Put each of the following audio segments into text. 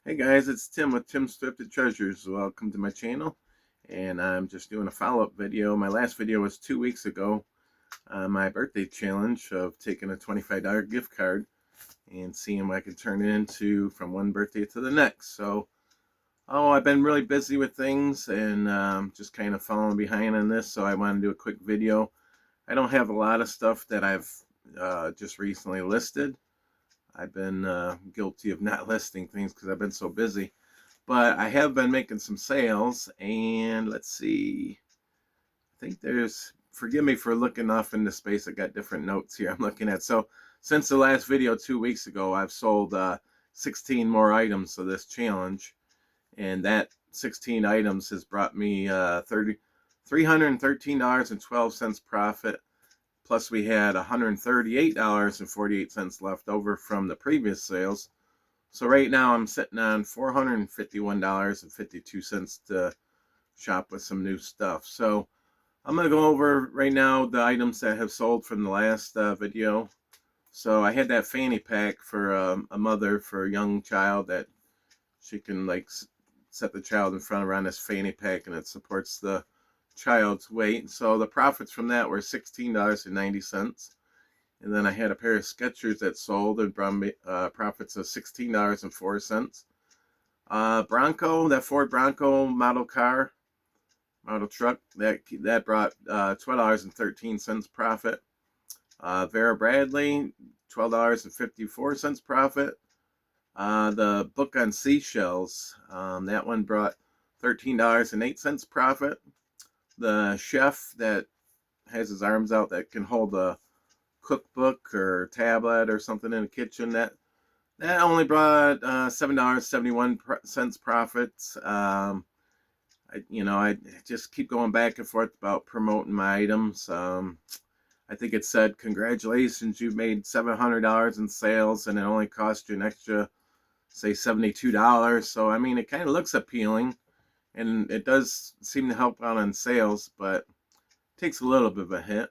Hey guys, it's Tim with Tim's Thrifted Treasures. Welcome to my channel, and I'm just doing a follow-up video. My last video was 2 weeks ago, my birthday challenge of taking a $25 gift card and seeing what I could turn it into from one birthday to the next. I've been really busy with things and just kind of falling behind on this, so I want to do a quick video. I don't have a lot of stuff that I've just recently listed. I've been guilty of not listing things because I've been so busy. But I have been making some sales, and let's see. I think forgive me for looking off into space. I got different notes here I'm looking at. So since the last video 2 weeks ago, I've sold 16 more items of this challenge. And that 16 items has brought me $313.12 profit. Plus we had $138.48 left over from the previous sales. So right now I'm sitting on $451.52 to shop with some new stuff. So I'm going to go over right now the items that have sold from the last video. So I had that fanny pack for a mother for a young child that she can set the child in front of her on this fanny pack, and it supports the child's weight. So the profits from that were $16.90. And then I had a pair of Skechers that sold and brought me profits of $16.04. Bronco, that Ford Bronco model truck, that brought $12.13 profit. Vera Bradley, $12.54 profit. The book on seashells, that one brought $13.08 profit. The chef that has his arms out that can hold a cookbook or tablet or something in the kitchen, that only brought $7.71 profits. I just keep going back and forth about promoting my items. I think it said, congratulations, you've made $700 in sales, and it only cost you an extra, say, $72. So I mean, it kind of looks appealing, and it does seem to help out on sales, but it takes a little bit of a hit.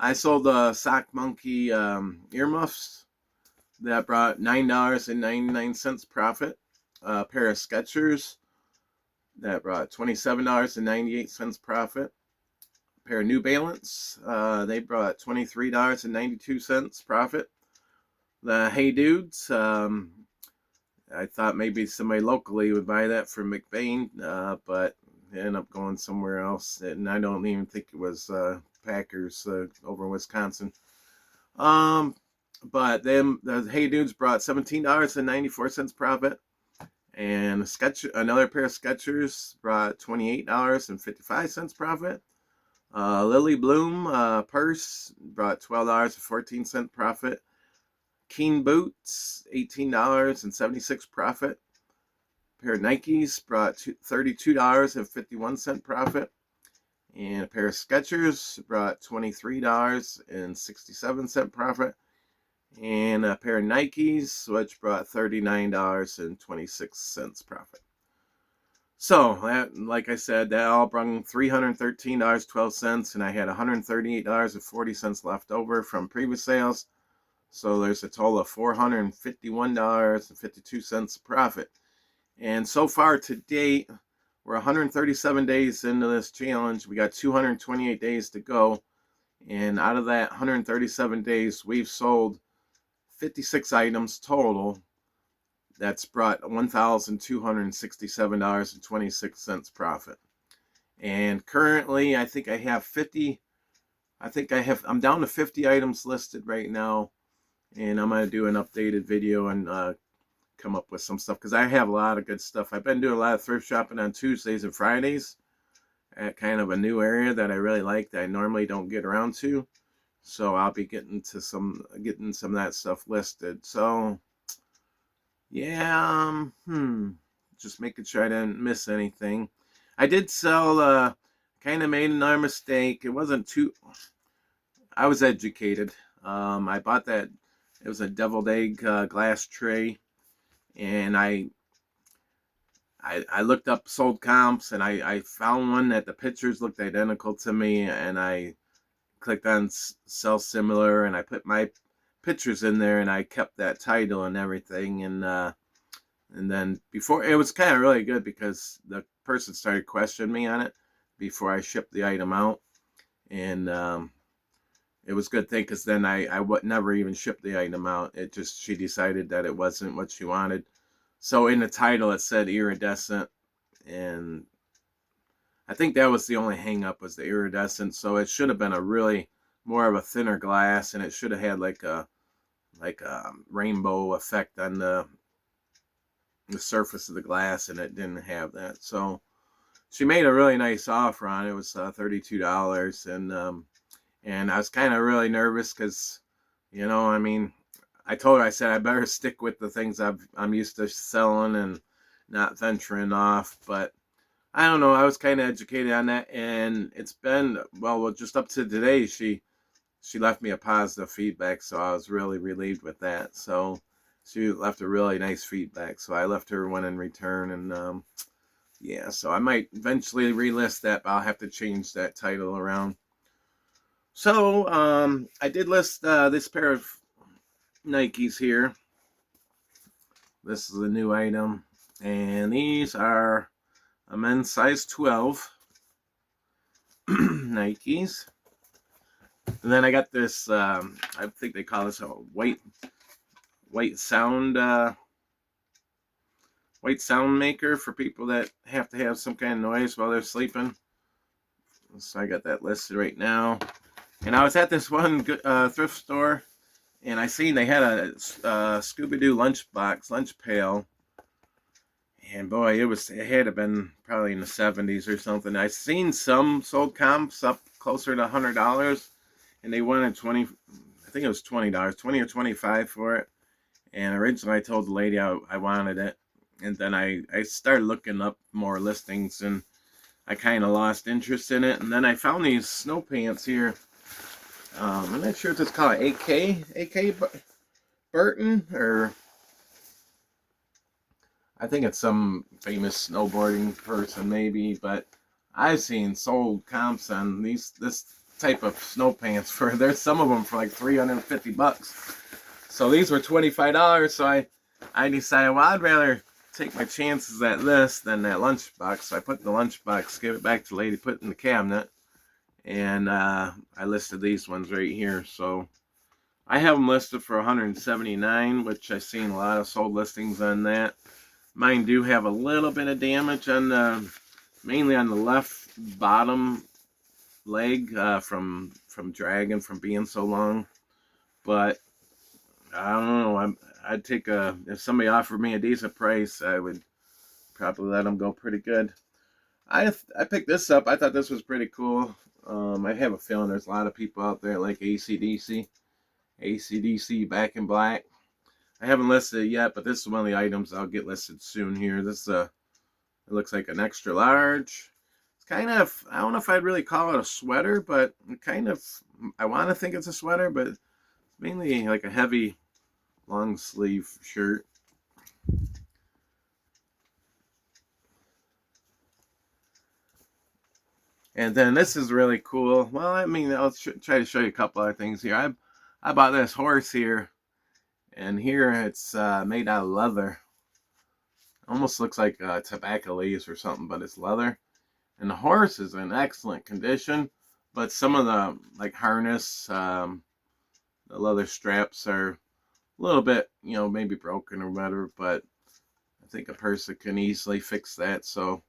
I sold the Sock Monkey earmuffs that brought $9.99 profit. A pair of Skechers that brought $27.98 profit. A pair of New Balance, they brought $23.92 profit. The Hey Dudes, I thought maybe somebody locally would buy that from McBain, but it ended up going somewhere else, and I don't even think it was Packers over in Wisconsin. But then the Hey Dudes brought $17.94 profit, and another pair of Skechers brought $28.55 profit. Lily Bloom purse brought $12.14 profit. Keen boots, $18.76 profit. A pair of Nikes brought $32.51 profit. And a pair of Skechers brought $23.67 profit. And a pair of Nikes, which brought $39.26 profit. So, like I said, that all brought $313.12, and I had $138.40 left over from previous sales. So there's a total of $451.52 profit. And so far to date, we're 137 days into this challenge. We got 228 days to go. And out of that 137 days, we've sold 56 items total. That's brought $1,267.26 profit. And currently, I think I'm down to 50 items listed right now. And I'm going to do an updated video and come up with some stuff, because I have a lot of good stuff. I've been doing a lot of thrift shopping on Tuesdays and Fridays at kind of a new area that I really like that I normally don't get around to. So I'll be getting some of that stuff listed. So yeah, just making sure I didn't miss anything. I did sell, kind of made another mistake. It wasn't too, I was educated. I bought that, it was a deviled egg glass tray, and I looked up sold comps, and I found one that the pictures looked identical to me, and I clicked on sell similar, and I put my pictures in there, and I kept that title and everything, and And then before, it was kind of really good because the person started questioning me on it before I shipped the item out. And it was a good thing because then I would never even shipped the item out. It just, she decided that it wasn't what she wanted. So in the title, it said iridescent. And I think that was the only hang up, was the iridescent. So it should have been a really more of a thinner glass, and it should have had like a rainbow effect on the surface of the glass, and it didn't have that. So she made a really nice offer on it. It was $32, and I was kind of really nervous because, I mean, I told her, I said I better stick with the things I'm used to selling and not venturing off. But I don't know, I was kind of educated on that, and it's been, well, just up to today, she left me a positive feedback, so I was really relieved with that. So she left a really nice feedback, so I left her one in return, and yeah, so I might eventually relist that, but I'll have to change that title around. So I did list this pair of Nikes here. This is a new item, and these are a men's size 12 Nikes. And then I got this, I think they call this a white sound maker for people that have to have some kind of noise while they're sleeping. So I got that listed right now. And I was at this one thrift store, and I seen they had a Scooby-Doo lunch pail. And boy, it had to have been probably in the 70s or something. I seen some sold comps up closer to $100, and they wanted I think it was $20, 20 or 25 for it. And originally I told the lady I wanted it, and then I started looking up more listings, and I kind of lost interest in it. And then I found these snow pants here. I'm not sure if it's called AK Burton, or I think it's some famous snowboarding person maybe, but I've seen sold comps on this type of snow pants there's some of them for like $350. So these were $25, so I decided, well, I'd rather take my chances at this than that lunchbox. So I put in the lunchbox, gave it back to the lady, put it in the cabinet, and I listed these ones right here. So I have them listed for $179, which I've seen a lot of sold listings on that. Mine do have a little bit of damage on mainly on the left bottom leg from dragging, from being so long. But I don't know. I'd take if somebody offered me a decent price, I would probably let them go pretty good. I picked this up. I thought this was pretty cool. I have a feeling there's a lot of people out there like AC/DC Back in Black. I haven't listed it yet, but this is one of the items I'll get listed soon here. This it looks like an extra large. It's kind of, I don't know if I'd really call it a sweater, but kind of, I want to think it's a sweater, but it's mainly like a heavy long sleeve shirt. And then this is really cool. Well, I mean, I'll try to show you a couple other things here. I bought this horse here, and here it's made out of leather. Almost looks like tobacco leaves or something, but it's leather. And the horse is in excellent condition, but some of the like harness, the leather straps are a little bit, maybe broken or whatever, but I think a person can easily fix that. So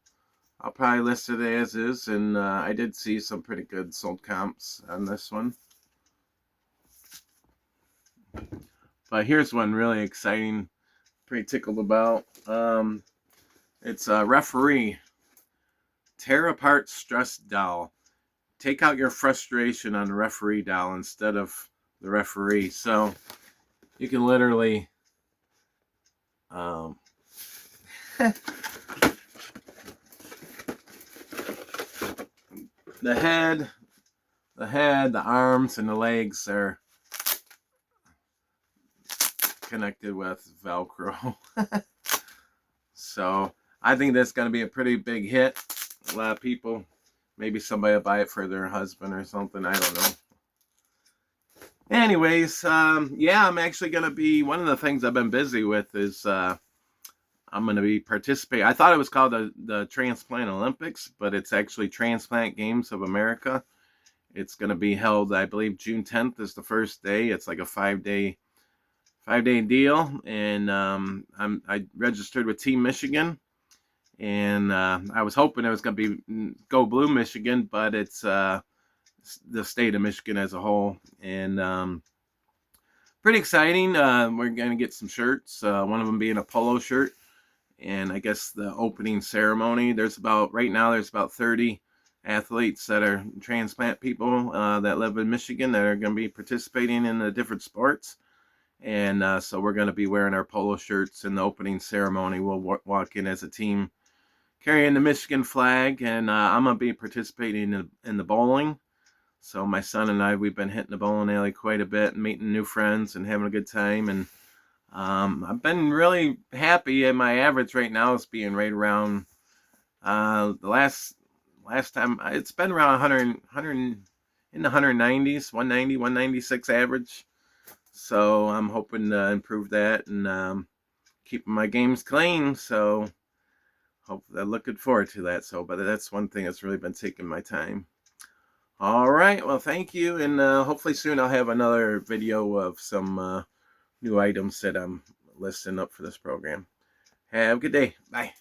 I'll probably list it as is, and I did see some pretty good sold comps on this one. But here's one really exciting, pretty tickled about. It's a referee. Tear apart stress doll. Take out your frustration on the referee doll instead of the referee. So you can literally the head, the arms, and the legs are connected with Velcro. So I think that's going to be a pretty big hit. A lot of people, maybe somebody will buy it for their husband or something. I don't know. Anyways, yeah, I'm actually going to be, one of the things I've been busy with is I'm going to be participating. I thought it was called the Transplant Olympics, but it's actually Transplant Games of America. It's going to be held, I believe, June 10th is the first day. It's like a 5-day deal, and I registered with Team Michigan, and I was hoping it was going to be Go Blue Michigan, but it's the state of Michigan as a whole, and pretty exciting. We're going to get some shirts, one of them being a polo shirt, and I guess the opening ceremony, right now there's about 30 athletes that are transplant people that live in Michigan that are going to be participating in the different sports. And so we're going to be wearing our polo shirts in the opening ceremony. We'll walk in as a team carrying the Michigan flag, and I'm going to be participating in the bowling. So my son and I, we've been hitting the bowling alley quite a bit and meeting new friends and having a good time. And I've been really happy, and my average right now is being right around the last time it's been around 100 in the 190s, 190, 196 average. So I'm hoping to improve that and keeping my games clean. So I'm looking forward to that. But that's one thing that's really been taking my time. All right, well, thank you, and hopefully soon I'll have another video of some new items that I'm listing up for this program. Have a good day. Bye.